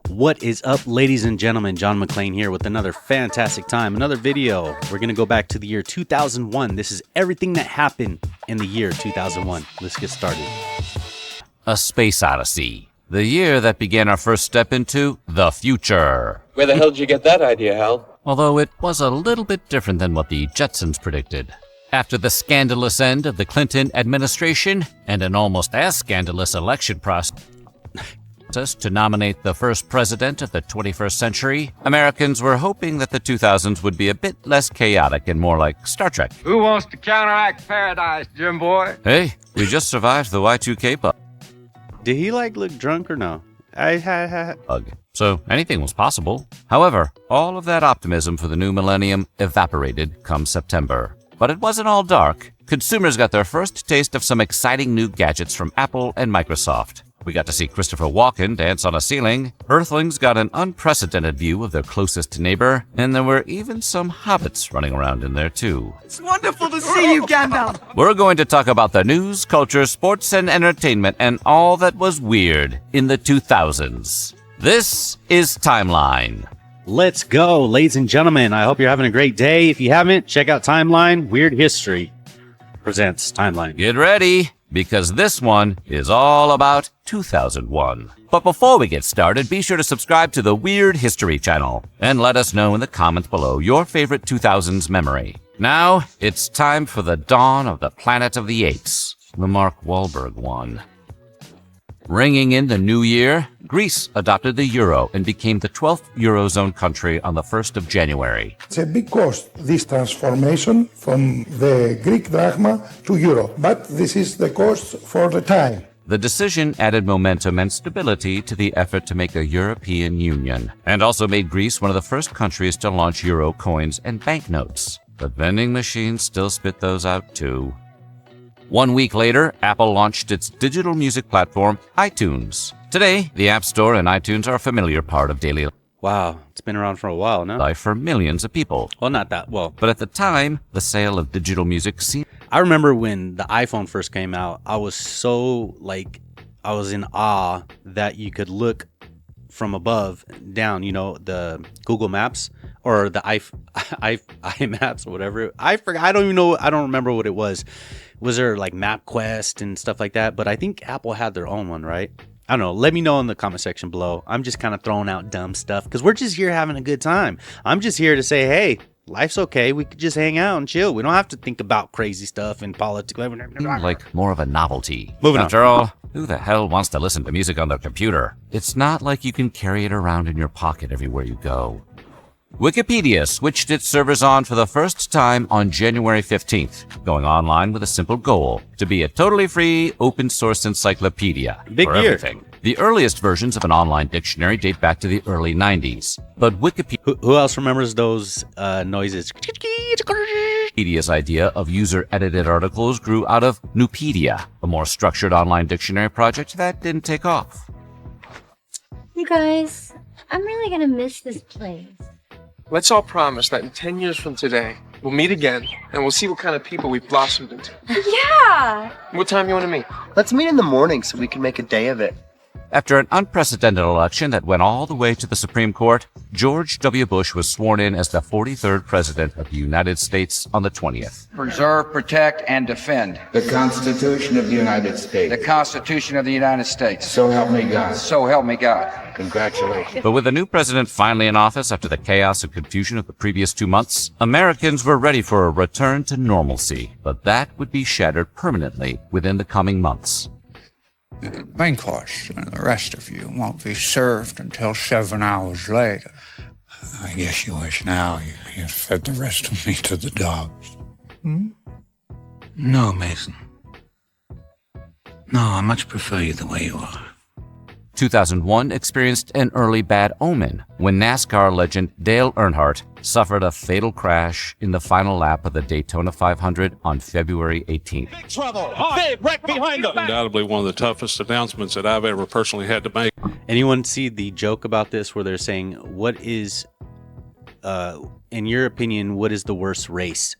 What is up, ladies and gentlemen? John McClain here with another fantastic time, another video. We're going to go back to the year 2001. This is everything that happened in the year 2001. Let's get started. A Space Odyssey, the year that began our first step into the future. Where the hell did you get that idea, Hal? Although it was a little bit different than what the Jetsons predicted. After the scandalous end of the Clinton administration and an almost as scandalous election process to nominate the first president of the 21st century, Americans were hoping that the 2000s would be a bit less chaotic and more like Star Trek. Who wants to counteract paradise, Jim boy? Hey, we just survived the Y2K bug. Did he look drunk or no? So anything was possible. However, all of that optimism for the new millennium evaporated come September. But it wasn't all dark. Consumers got their first taste of some exciting new gadgets from Apple and Microsoft. We got to see Christopher Walken dance on a ceiling, Earthlings got an unprecedented view of their closest neighbor, and there were even some hobbits running around in there too. It's wonderful to see you, Gandalf! We're going to talk about the news, culture, sports, and entertainment, and all that was weird in the 2000s. This is Timeline. Let's go, ladies and gentlemen. I hope you're having a great day. If you haven't, check out Timeline. Weird History presents Timeline. Get ready, because this one is all about 2001. But before we get started, be sure to subscribe to the Weird History channel and let us know in the comments below your favorite 2000s memory. Now, it's time for the dawn of the Planet of the Apes, the Mark Wahlberg one. Ringing in the new year, Greece adopted the euro and became the 12th Eurozone country on the 1st of January. It's a big cost, this transformation from the Greek drachma to euro, but this is the cost for the time. The decision added momentum and stability to the effort to make a European Union, and also made Greece one of the first countries to launch euro coins and banknotes. But vending machines still spit those out too. 1 week later, Apple launched its digital music platform, iTunes. Today, the App Store and iTunes are a familiar part of daily Wow, it's been around for a while, no? life for millions of people. Well, not that well. But at the time, the sale of digital music seemed... I remember when the iPhone first came out, I was so, I was in awe that you could look from above down, the Google Maps or the iMaps or whatever. I forgot. I don't even know. I don't remember what it was. Was there MapQuest and stuff like that? But I think Apple had their own one, right? I don't know. Let me know in the comment section below. I'm just kind of throwing out dumb stuff because we're just here having a good time. I'm just here to say, hey, life's okay. We could just hang out and chill. We don't have to think about crazy stuff and politics. like more of a novelty. Moving on. After all, who the hell wants to listen to music on their computer? It's not like you can carry it around in your pocket everywhere you go. Wikipedia switched its servers on for the first time on January 15th, going online with a simple goal: to be a totally free, open-source encyclopedia Big for year. everything. The earliest versions of an online dictionary date back to the early 90s, but Who else remembers those noises? Wikipedia's idea of user-edited articles grew out of Nupedia, a more structured online dictionary project that didn't take off. You guys, I'm really gonna miss this place. Let's all promise that in 10 years from today, we'll meet again, and we'll see what kind of people we've blossomed into. Yeah! What time you want to meet? Let's meet in the morning so we can make a day of it. After an unprecedented election that went all the way to the Supreme Court, George W. Bush was sworn in as the 43rd President of the United States on the 20th. Preserve, protect, and defend the Constitution of the United States. the Constitution of the United States. So help me God. So help me God. Congratulations. But with the new president finally in office after the chaos and confusion of the previous 2 months, Americans were ready for a return to normalcy, but that would be shattered permanently within the coming months. The banquets and the rest of you won't be served until 7 hours later. I guess you wish now you fed the rest of me to the dogs. No, Mason. No, I much prefer you the way you are. 2001 experienced an early bad omen when NASCAR legend Dale Earnhardt suffered a fatal crash in the final lap of the Daytona 500 on February 18th. Big trouble! Big wreck behind them! Undoubtedly one of the toughest announcements that I've ever personally had to make. Anyone see the joke about this where they're saying, what is, in your opinion, what is the worst race?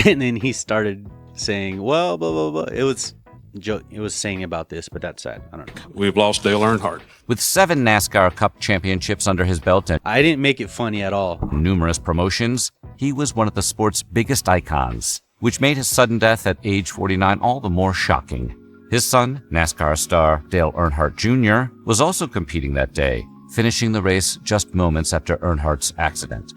And then he started saying, well, blah, blah, blah. It was it was saying about this, but that's sad. I don't know. We've lost Dale Earnhardt. With 7 NASCAR Cup championships under his belt and I didn't make it funny at all. numerous promotions, he was one of the sport's biggest icons, which made his sudden death at age 49 all the more shocking. His son, NASCAR star Dale Earnhardt Jr., was also competing that day, finishing the race just moments after Earnhardt's accident.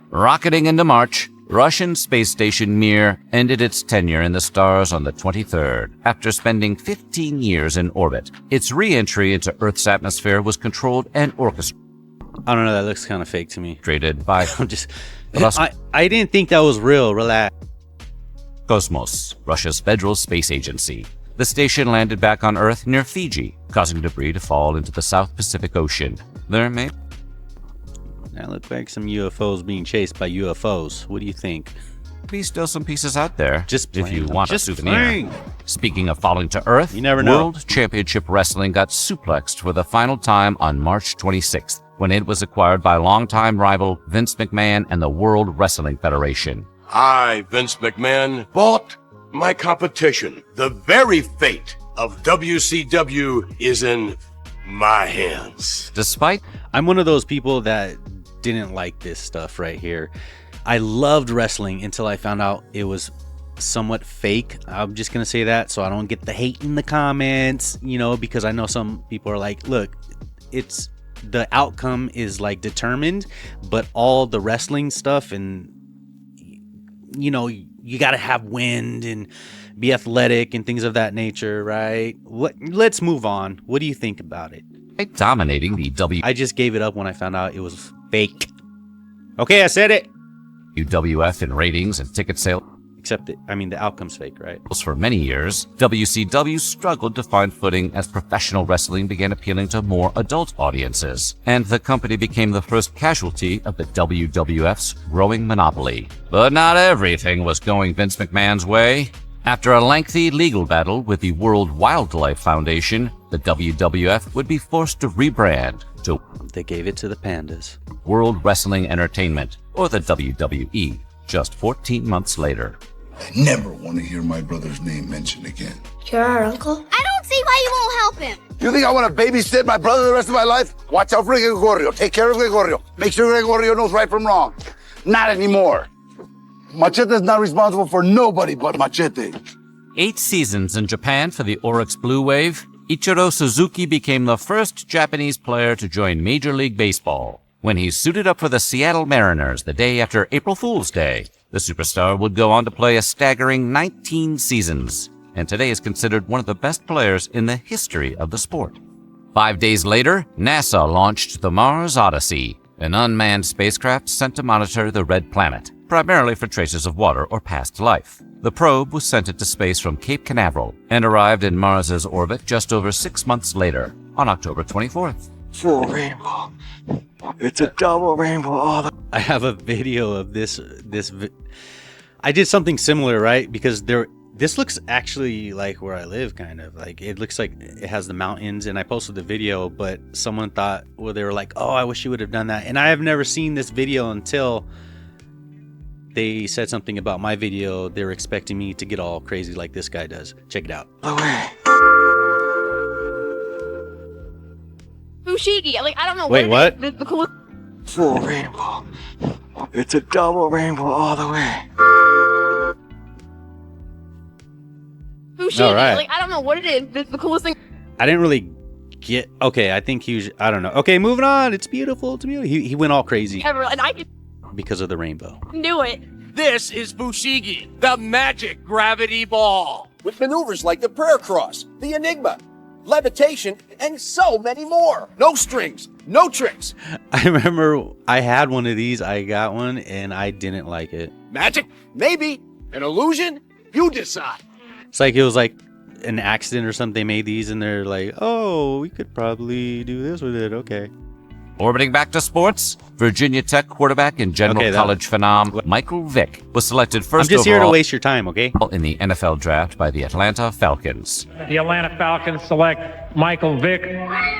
Rocketing into March, Russian space station Mir ended its tenure in the stars on the 23rd after spending 15 years in orbit. Its re-entry into Earth's atmosphere was controlled and orchestrated I don't know. That looks kind of fake to me. by I'm just. I didn't think that was real. Relax. Cosmos, Russia's federal space agency. The station landed back on Earth near Fiji, causing debris to fall into the South Pacific Ocean. There may That looked like some UFOs being chased by UFOs. What do you think? be still some pieces out there Just if you playing. want Just a souvenir. playing. Speaking of falling to Earth, You never know. World Championship Wrestling got suplexed for the final time on March 26th when it was acquired by longtime rival Vince McMahon and the World Wrestling Federation. I, Vince McMahon, bought my competition. The very fate of WCW is in my hands. Despite I'm one of those people that didn't like this stuff right here. I loved wrestling until I found out it was somewhat fake. I'm just going to say that so I don't get the hate in the comments, because I know some people are like, look, it's the outcome is like determined, but all the wrestling stuff and, you got to have wind and be athletic and things of that nature, right? Let's move on. What do you think about it? dominating the I just gave it up when I found out it was fake. Okay, I said it. WWF in ratings and ticket sales Except, the outcome's fake, right? for many years, WCW struggled to find footing as professional wrestling began appealing to more adult audiences, and the company became the first casualty of the WWF's growing monopoly. But not everything was going Vince McMahon's way. After a lengthy legal battle with the World Wildlife Foundation, the WWF would be forced to rebrand to They gave it to the pandas. World Wrestling Entertainment, or the WWE, just 14 months later. I never want to hear my brother's name mentioned again. You're our uncle? I don't see why you won't help him. You think I want to babysit my brother the rest of my life? Watch out for Gregorio. Take care of Gregorio. Make sure Gregorio knows right from wrong. Not anymore. Machete's not responsible for nobody but Machete. 8 seasons in Japan for the Oryx Blue Wave, Ichiro Suzuki became the first Japanese player to join Major League Baseball. When he suited up for the Seattle Mariners the day after April Fool's Day, the superstar would go on to play a staggering 19 seasons, and today is considered one of the best players in the history of the sport. 5 days later, NASA launched the Mars Odyssey, an unmanned spacecraft sent to monitor the Red Planet, primarily for traces of water or past life. The probe was sent into space from Cape Canaveral and arrived in Mars's orbit just over 6 months later, on October 24th. Full rainbow. It's a double rainbow. I have a video of this. I did something similar, right? Because this looks actually like where I live, kind of. Like, it looks like it has the mountains, and I posted the video, but someone thought, they were like, oh, I wish you would have done that. And I have never seen this video until they said something about my video. They were expecting me to get all crazy like this guy does. Check it out. Fushigi. I don't know. Wait, what? The coolest. Full rainbow. It's a double rainbow all the way. Fushigi. All right. I don't know what it is. The coolest thing. I didn't really get. Okay, I think he was. I don't know. Okay, moving on. It's beautiful. It's beautiful. He went all crazy Ever, and I can because of the rainbow. do it. This is Fushigi, the magic gravity ball. With maneuvers like the prayer cross, the enigma, levitation, and so many more. No strings, no tricks. I remember I had one of these. I got one, and I didn't like it. Magic? Maybe. An illusion? You decide. It's like it was like an accident or something. They made these, and they're like, "Oh, we could probably do this with it." Okay. Orbiting back to sports, Virginia Tech quarterback and General College phenom Michael Vick was selected first I'm just here to overall waste your time, okay? in the NFL draft by the Atlanta Falcons. The Atlanta Falcons select Michael Vick,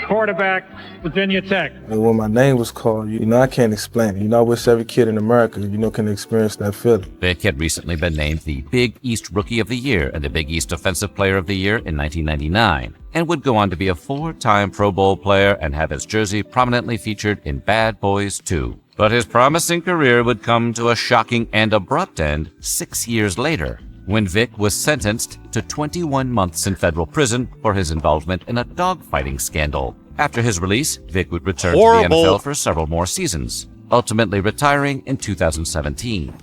quarterback, Virginia Tech. And when my name was called, I can't explain it. I wish every kid in America, can experience that feeling. Vick had recently been named the Big East Rookie of the Year and the Big East Offensive Player of the Year in 1999, and would go on to be a 4-time Pro Bowl player and have his jersey prominently featured in Bad Boys 2. But his promising career would come to a shocking and abrupt end 6 years later, when Vick was sentenced to 21 months in federal prison for his involvement in a dogfighting scandal. After his release, Vick would return to the NFL for several more seasons, ultimately retiring in 2017.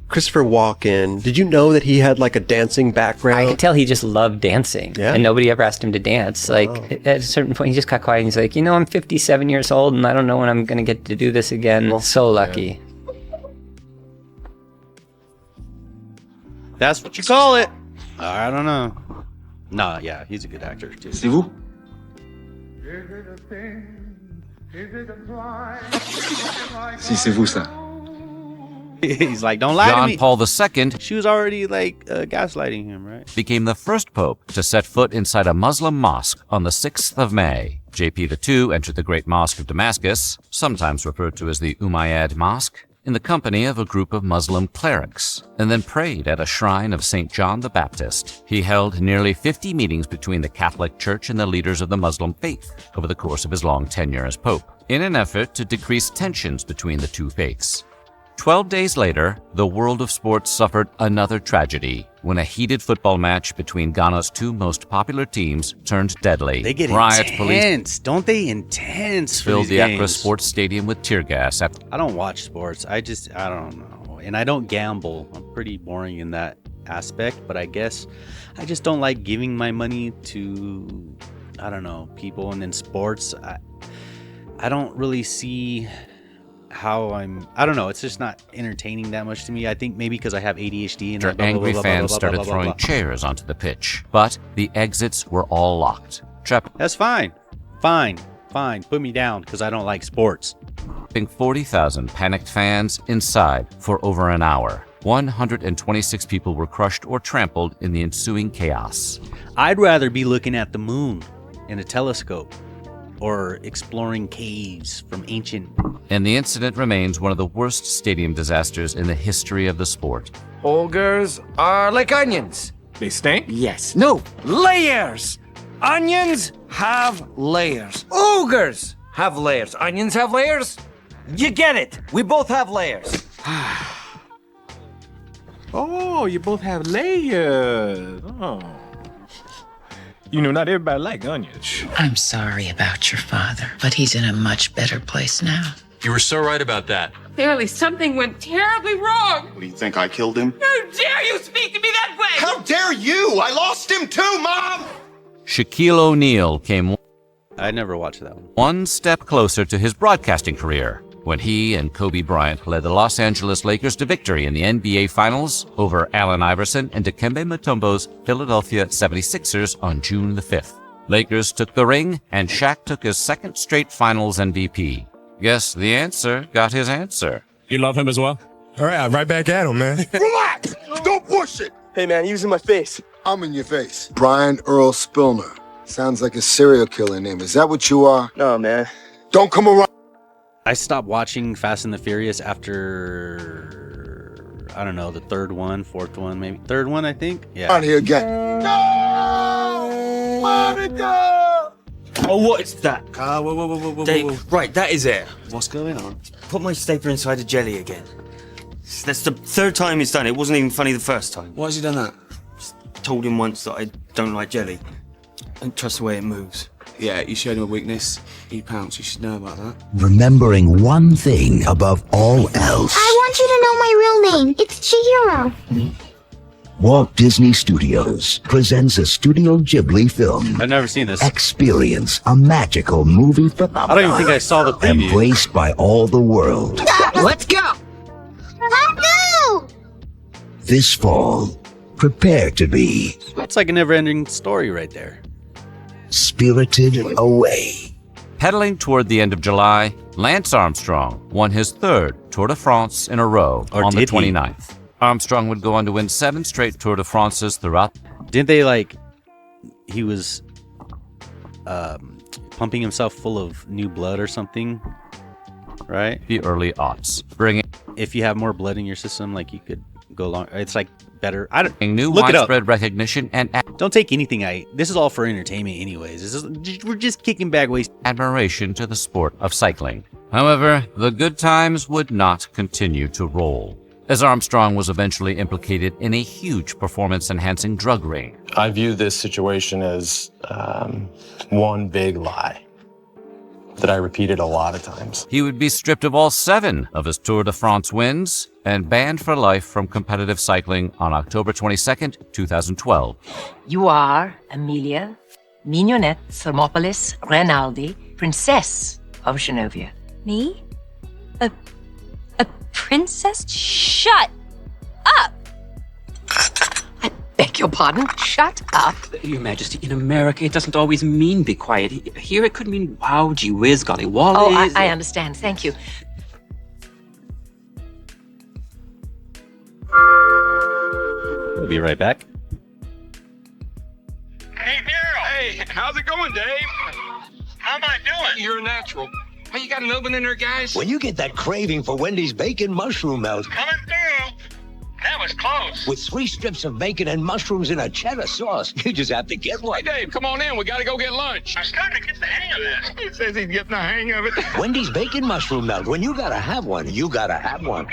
Christopher Walken, did you know that he had like a dancing background? I could tell he just loved dancing, and nobody ever asked him to dance. At a certain point, he just got quiet and he's like, I'm 57 years old and I don't know when I'm going to get to do this again. So lucky. That's what you call it. I don't know. No, yeah, he's a good actor too. C'est vous? Si, c'est vous ça. He's like, don't lie to me. John Paul II, she was already gaslighting him, right? Became the first pope to set foot inside a Muslim mosque on the 6th of May. JP II entered the Great Mosque of Damascus, sometimes referred to as the Umayyad Mosque, in the company of a group of Muslim clerics, and then prayed at a shrine of St. John the Baptist. He held nearly 50 meetings between the Catholic Church and the leaders of the Muslim faith over the course of his long tenure as pope, in an effort to decrease tensions between the two faiths. 12 days later, the world of sports suffered another tragedy when a heated football match between Ghana's two most popuper teams turned deadly. They get Riot intense, don't they? Intense for filled these the games. Accra Sports Stadium with tear gas. I don't watch sports. I don't know. And I don't gamble. I'm pretty boring in that aspect, but I guess I just don't like giving my money to, I don't know, people. And in sports, I don't really see how I don't know, it's just not entertaining that much to me. I think maybe because I have ADHD and angry fans started throwing chairs onto the pitch, but the exits were all locked. That's fine. Put me down because I don't like sports. 40,000 panicked fans inside for over an hour. 126 people were crushed or trampled in the ensuing chaos. I'd rather be looking at the moon in a telescope or exploring caves from ancient. And the incident remains one of the worst stadium disasters in the history of the sport. Ogres are like onions. They stink? Yes. No, layers. Onions have layers. Ogres have layers. Onions have layers. You get it. We both have layers. Oh, you both have layers. Oh. Not everybody like onions. I'm sorry about your father, but he's in a much better place now. You were so right about that. Clearly something went terribly wrong. What do you think, I killed him? How dare you speak to me that way? How dare you? I lost him too, Mom! Shaquille O'Neal came I never watched that one step closer to his broadcasting career when he and Kobe Bryant led the Los Angeles Lakers to victory in the NBA Finals over Allen Iverson and Dikembe Mutombo's Philadelphia 76ers on June the 5th. Lakers took the ring, and Shaq took his second straight Finals MVP. Guess the answer got his answer. You love him as well? All right back at him, man. Relax! Don't push it! Hey man, he was in my face. I'm in your face. Brian Earl Spillner. Sounds like a serial killer name. Is that what you are? No, man. Don't come around. I stopped watching Fast and the Furious after, I don't know, the third one, fourth one, maybe. Third one, I think? Yeah. On here again. No! Monica! Oh, what is that? Whoa. Dave, right, that is it. What's going on? Put my stapler inside the jelly again. That's the third time he's done it. It wasn't even funny the first time. Why has he done that? Just told him once that I don't like jelly. Don't trust the way it moves. Yeah, you showed him a weakness. He pounced. You should know about that. Remembering one thing above all else. I want you to know my real name. It's Chihiro. Walt Disney Studios presents a Studio Ghibli film. I've never seen this. Experience a magical movie phenomenon. I don't even think I saw the preview. Embraced by all the world. Let's go. Let's go. This fall, prepare to be It's like a never-ending story right there. spirited away. Pedaling toward the end of July, Lance Armstrong won his third Tour de France in a row Or on the did he? 29th. Armstrong would go on to win 7 straight Tour de France's throughout. Didn't they he was pumping himself full of new blood or something, right? The early aughts, if you have more blood in your system, like you could go long. It's like better. I don't new look it up. widespread recognition and Don't take anything this is all for entertainment, anyways. We're just kicking back waste. admiration to the sport of cycling. However, the good times would not continue to roll, as Armstrong was eventually implicated in a huge performance-enhancing drug ring. I view this situation as one big lie that I repeated a lot of times. He would be stripped of all 7 of his Tour de France wins and banned for life from competitive cycling on October 22nd, 2012. You are Amelia Mignonette Thermopolis Rinaldi, Princess of Genovia. Me? A princess? Shut up! I beg your pardon? Shut up. Your Majesty, in America, it doesn't always mean be quiet. Here it could mean wow, gee whiz, golly wally. Oh, I understand. Thank you. We'll be right back. Hey, Daryl. Hey, how's it going, Dave? How am I doing? You're a natural. Hey, you got an oven in there, guys? When you get that craving for Wendy's bacon mushroom melt, Coming through. That was close. with 3 strips of bacon and mushrooms in a cheddar sauce, you just have to get one. Hey, Dave, come on in. We got to go get lunch. I'm starting to get the hang of this. He says he's getting the hang of it. Wendy's bacon mushroom melt. When you gotta have one, you gotta have one.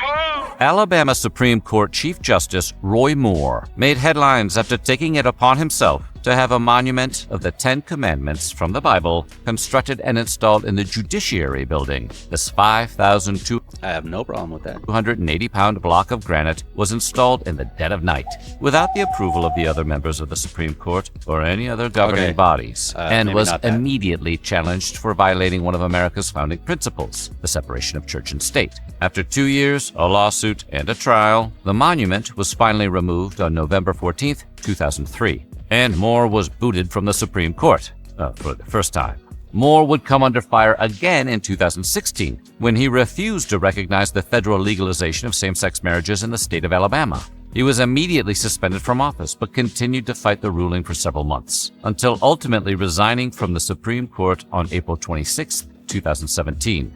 Alabama Supreme Court Chief Justice Roy Moore made headlines after taking it upon himself to have a monument of the 10 Commandments from the Bible constructed and installed in the Judiciary Building. This 5,280 I have no problem with that. 280-pound block of granite was installed in the dead of night without the approval of the other members of the Supreme Court or any other governing bodies, and maybe was not that. immediately challenged for violating one of America's founding principles, the separation of church and state. After 2 years, a lawsuit, and a trial, the monument was finally removed on November 14th, 2003. And Moore was booted from the Supreme Court for the first time. Moore would come under fire again in 2016 when he refused to recognize the federal legalization of same-sex marriages in the state of Alabama. He was immediately suspended from office but continued to fight the ruling for several months, until ultimately resigning from the Supreme Court on April 26, 2017.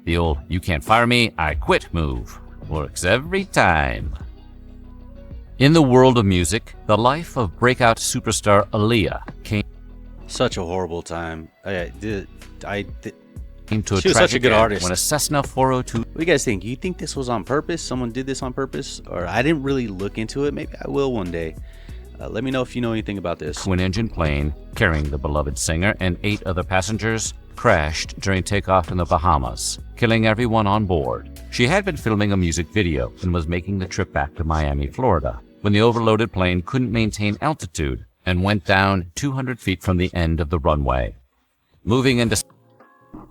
The old "you can't fire me, I quit" move works every time. In the world of music, the life of breakout superstar Aaliyah came Such a horrible time. to a She was tragic such a good end artist. when a Cessna 402 What do you guys think? You think this was on purpose? Someone did this on purpose? Or I didn't really look into it. Maybe I will one day. Let me know if you know anything about this. twin-engine plane carrying the beloved singer and 8 other passengers crashed during takeoff in the Bahamas, killing everyone on board. She had been filming a music video and was making the trip back to Miami, Florida, when the overloaded plane couldn't maintain altitude and went down 200 feet from the end of the runway. Moving into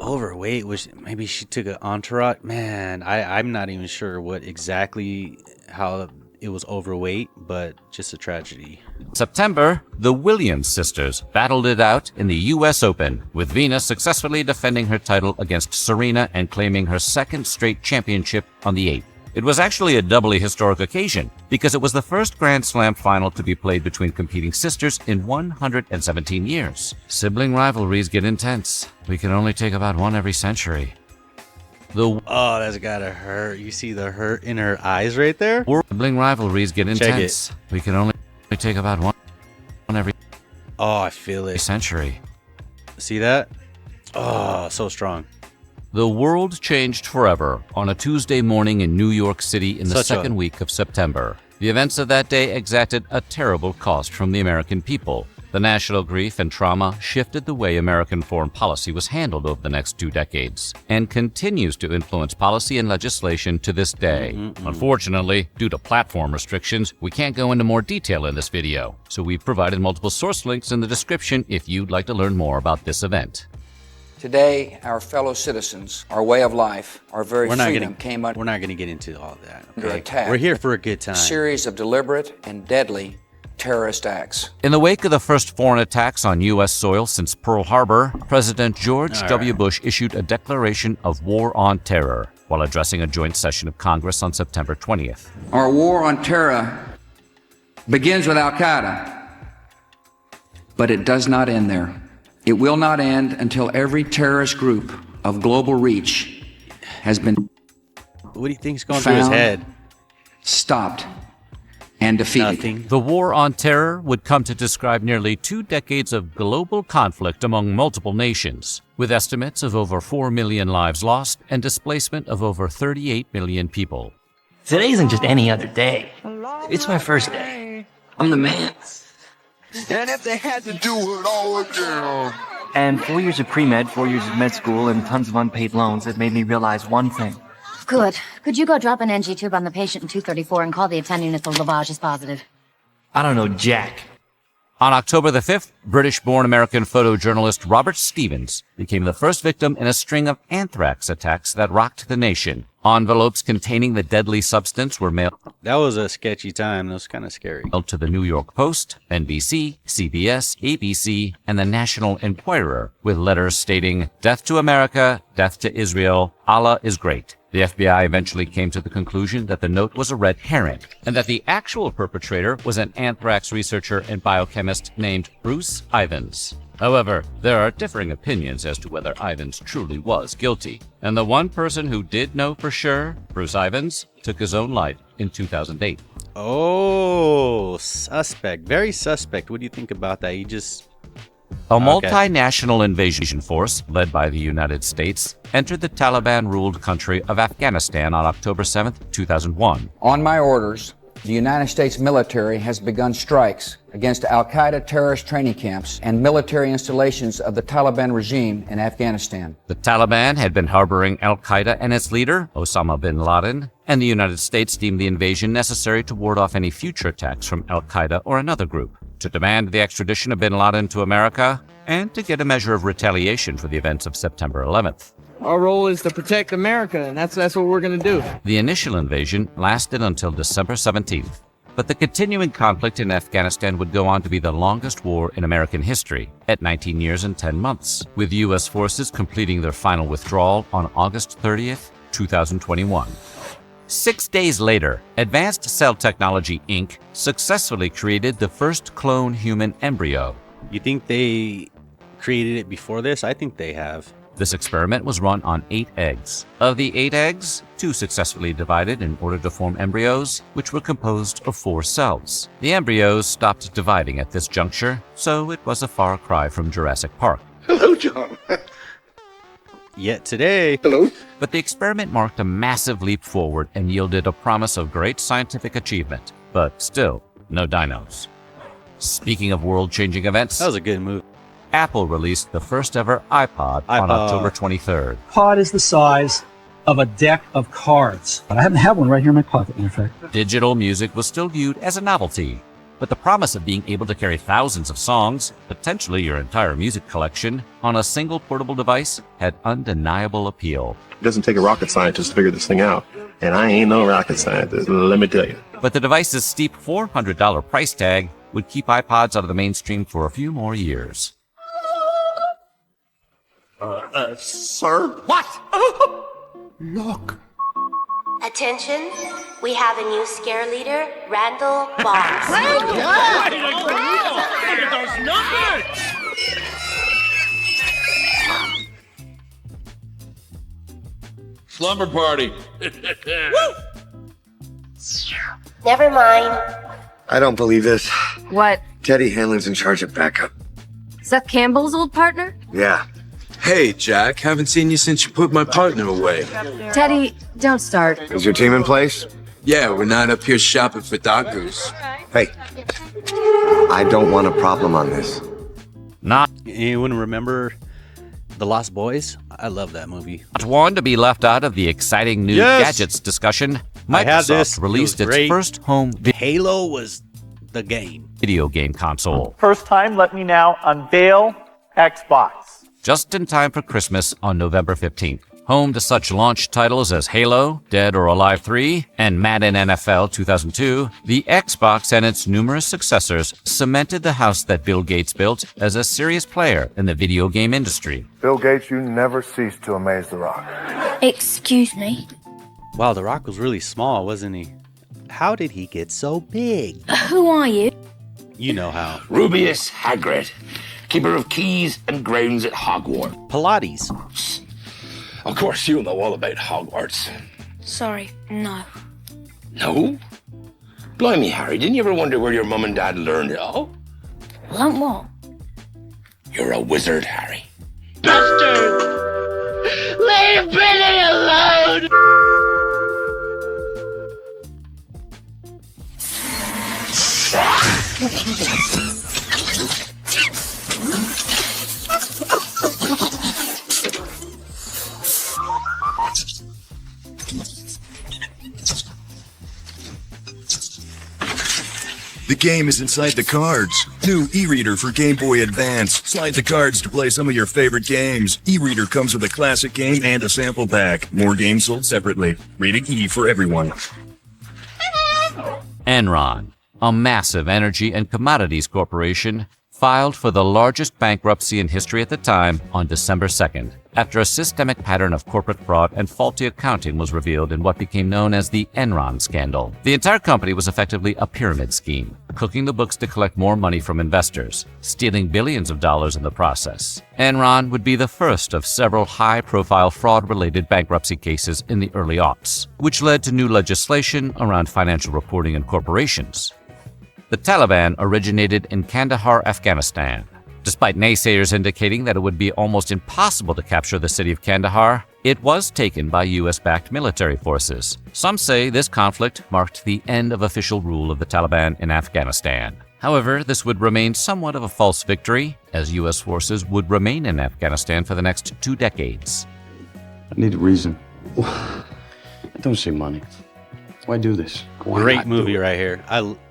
Overweight? Maybe she took an entourage? Man, I'm not even sure what exactly how it was overweight, but just a tragedy. September, the Williams sisters battled it out in the U.S. Open, with Venus successfully defending her title against Serena and claiming her second straight championship on the 8th. It was actually a doubly historic occasion because it was the first Grand Slam final to be played between competing sisters in 117 years. Sibling rivalries get intense. We can only take about one every century. Oh, that's gotta hurt. You see the hurt in her eyes right there? Sibling rivalries get Check intense. We can only take about one every I feel it. century. See that? Oh, so strong. The world changed forever on a Tuesday morning in New York City in the second week of September. The events of that day exacted a terrible cost from the American people. The national grief and trauma shifted the way American foreign policy was handled over the next 2 decades and continues to influence policy and legislation to this day. Unfortunately, due to platform restrictions, we can't go into more detail in this video, so we've provided multiple source links in the description if you'd like to learn more about this event. Today, our fellow citizens, our way of life, our very We're not freedom gonna- came under We're not going to get into all that. under Okay? attack. We're here for a good time. A series of deliberate and deadly terrorist acts. In the wake of the first foreign attacks on U.S. soil since Pearl Harbor, President George W. Bush issued a declaration of war on terror while addressing a joint session of Congress on September 20th. Our war on terror begins with Al-Qaeda, but it does not end there. It will not end until every terrorist group of global reach has been What do you think's going through his head? Stopped, and defeated. Nothing. The war on terror would come to describe nearly 2 decades of global conflict among multiple nations, with estimates of over 4 million lives lost and displacement of over 38 million people. Today isn't just any other day. It's my first day. I'm the man. And if they had to do it all again. And 4 years of pre-med, 4 years of med school, and tons of unpaid loans have made me realize one thing. Good. Could you go drop an NG tube on the patient in 234 and call the attending if the lavage is positive? I don't know jack. On October the 5th, British-born American photojournalist Robert Stevens became the first victim in a string of anthrax attacks that rocked the nation. Envelopes containing the deadly substance were mailed. That was a sketchy time. That was kind of scary. To the New York Post, NBC, CBS, ABC, and the National Enquirer, with letters stating, "Death to America, death to Israel, Allah is great." The FBI eventually came to the conclusion that the note was a red herring, and that the actual perpetrator was an anthrax researcher and biochemist named Bruce Ivins. However, there are differing opinions as to whether Ivins truly was guilty, and the one person who did know for sure, Bruce Ivins, took his own life in 2008. Oh, suspect. Very suspect. What do you think about that? He just... A multinational invasion force, led by the United States, entered the Taliban-ruled country of Afghanistan on October 7, 2001. On my orders, the United States military has begun strikes against al-Qaeda terrorist training camps and military installations of the Taliban regime in Afghanistan. The Taliban had been harboring al-Qaeda and its leader, Osama bin Laden, and the United States deemed the invasion necessary to ward off any future attacks from al-Qaeda or another group, to demand the extradition of bin Laden to America, and to get a measure of retaliation for the events of September 11th. Our role is to protect America, and that's what we're going to do. The initial invasion lasted until December 17th, but the continuing conflict in Afghanistan would go on to be the longest war in American history, at 19 years and 10 months, with U.S. forces completing their final withdrawal on August 30th, 2021. 6 days later, Advanced Cell Technology, Inc. successfully created the first clone human embryo. You think they created it before this? I think they have. This experiment was run on 8 eggs. Of the 8 eggs, 2 successfully divided in order to form embryos, which were composed of 4 cells. The embryos stopped dividing at this juncture, so it was a far cry from Jurassic Park. Hello, John. Yet today... Hello? But the experiment marked a massive leap forward and yielded a promise of great scientific achievement. But still, no dinos. Speaking of world-changing events... That was a good move. Apple released the first ever iPod on October 23rd. Pod is the size of a deck of cards. I happen to have one right here in my pocket, in fact. Digital music was still viewed as a novelty, but the promise of being able to carry thousands of songs, potentially your entire music collection, on a single portable device had undeniable appeal. It doesn't take a rocket scientist to figure this thing out, and I ain't no rocket scientist, let me tell you. But the device's steep $400 price tag would keep iPods out of the mainstream for a few more years. Sir? What? Look. Attention, we have a new scare leader, Randall Boggs. Slumber party. Never mind. I don't believe this. What? Teddy Hanlon's in charge of backup. Seth Campbell's old partner? Yeah. Hey, Jack. Haven't seen you since you put my partner away. Teddy, don't start. Is your team in place? Yeah, we're not up here shopping for Dark Goose. Hey, I don't want a problem on this. Not anyone remember The Lost Boys? I love that movie. Not one to be left out of the exciting new gadgets discussion. Microsoft released its first home Halo was the game. Video game console. First time, let me now unveil Xbox. Just in time for Christmas on November 15th. Home to such launch titles as Halo, Dead or Alive 3, and Madden NFL 2002, the Xbox and its numerous successors cemented the house that Bill Gates built as a serious player in the video game industry. Bill Gates, you never cease to amaze The Rock. Excuse me? Wow, The Rock was really small, wasn't he? How did he get so big? Who are you? You know how. Rubius Hagrid. keeper of keys and grounds at Hogwarts. Pilates. Of course, you know all about Hogwarts. Sorry, no. No? Blimey, Harry, didn't you ever wonder where your mum and dad learned it all? Learn what? You're a wizard, Harry. Bastard! Leave Billy alone! The game is inside the cards. New e-reader for Game Boy Advance. Slide the cards to play some of your favorite games. E-reader comes with a classic game and a sample pack. More games sold separately. Rated E for everyone. Enron, a massive energy and commodities corporation, filed for the largest bankruptcy in history at the time on December 2nd, after a systemic pattern of corporate fraud and faulty accounting was revealed in what became known as the Enron scandal. The entire company was effectively a pyramid scheme, cooking the books to collect more money from investors, stealing billions of dollars in the process. Enron would be the first of several high-profile fraud-related bankruptcy cases in the early aughts, which led to new legislation around financial reporting in corporations. The Taliban originated in Kandahar, Afghanistan. Despite naysayers indicating that it would be almost impossible to capture the city of Kandahar, it was taken by US-backed military forces. Some say this conflict marked the end of official rule of the Taliban in Afghanistan. However, this would remain somewhat of a false victory, as US forces would remain in Afghanistan for the next 2 decades. I need a reason. I don't see money. Why do this? Great movie right here.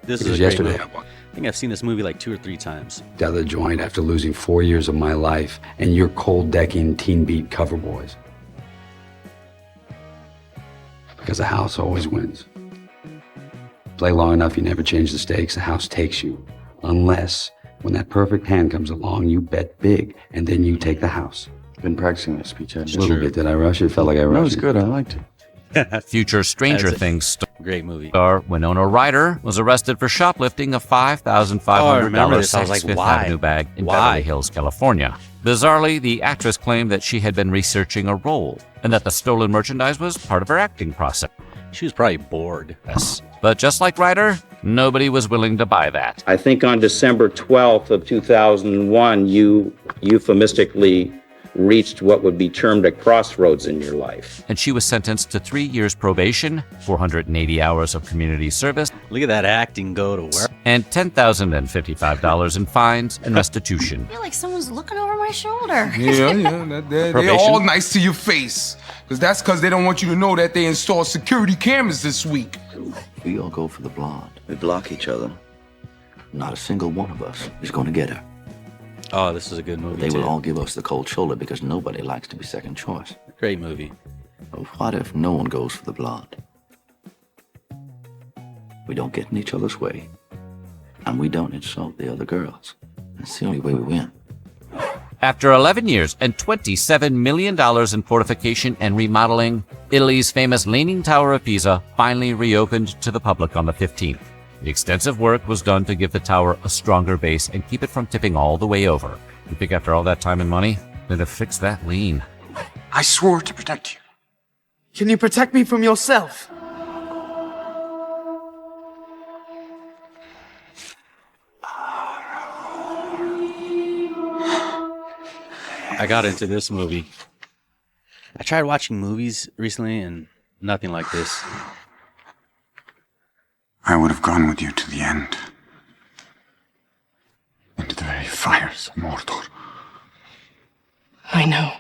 This is a great yesterday movie. I think I've seen this movie like 2 or 3 times. Out of the joint after losing 4 years of my life, and you're cold decking Teen Beat cover boys. Because the house always wins. Play long enough, you never change the stakes, the house takes you. Unless, when that perfect hand comes along, you bet big, and then you take the house. Been practicing that speech, haven't A little bit. Did I rush it? Felt like I rushed it. No, it's good. I liked it. Future Stranger Things great movie star Winona Ryder was arrested for shoplifting a $5,500 Saks Fifth Avenue bag in Beverly Hills, California. Bizarrely, the actress claimed that she had been researching a role and that the stolen merchandise was part of her acting process. She was probably bored. Yes. But just like Ryder, nobody was willing to buy that. I think on December 12th of 2001, you euphemistically reached what would be termed a crossroads in your life. And she was sentenced to 3 years probation, 480 hours of community service. Look at that acting go to work. And $10,055 in fines and restitution. I feel like someone's looking over my shoulder. Yeah, they're all nice to your face. That's because they don't want you to know that they installed security cameras this week. We all go for the blonde. We block each other. Not a single one of us is going to get her. Oh, this is a good movie, They too. will all give us the cold shoulder because nobody likes to be second choice. Great movie. But what if no one goes for the blonde? We don't get in each other's way, and we don't insult the other girls. That's the only way we win. After 11 years and $27 million in fortification and remodeling, Italy's famous Leaning Tower of Pisa finally reopened to the public on the 15th. The extensive work was done to give the tower a stronger base and keep it from tipping all the way over. You think after all that time and money, they'd have fixed that lean. I swore to protect you. Can you protect me from yourself? I got into this movie. I tried watching movies recently and nothing like this. I would have gone with you to the end. Into the very fires of Mordor. I know.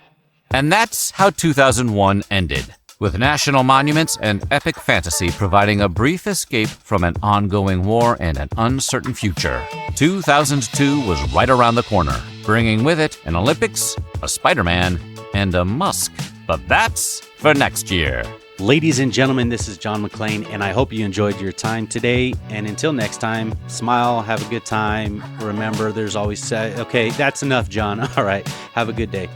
And that's how 2001 ended, with national monuments and epic fantasy providing a brief escape from an ongoing war and an uncertain future. 2002 was right around the corner, bringing with it an Olympics, a Spider-Man, and a Musk. But that's for next year. Ladies and gentlemen, this is John McClane, and I hope you enjoyed your time today. And until next time, smile, have a good time. Remember, there's always... Okay, that's enough, John. All right, have a good day.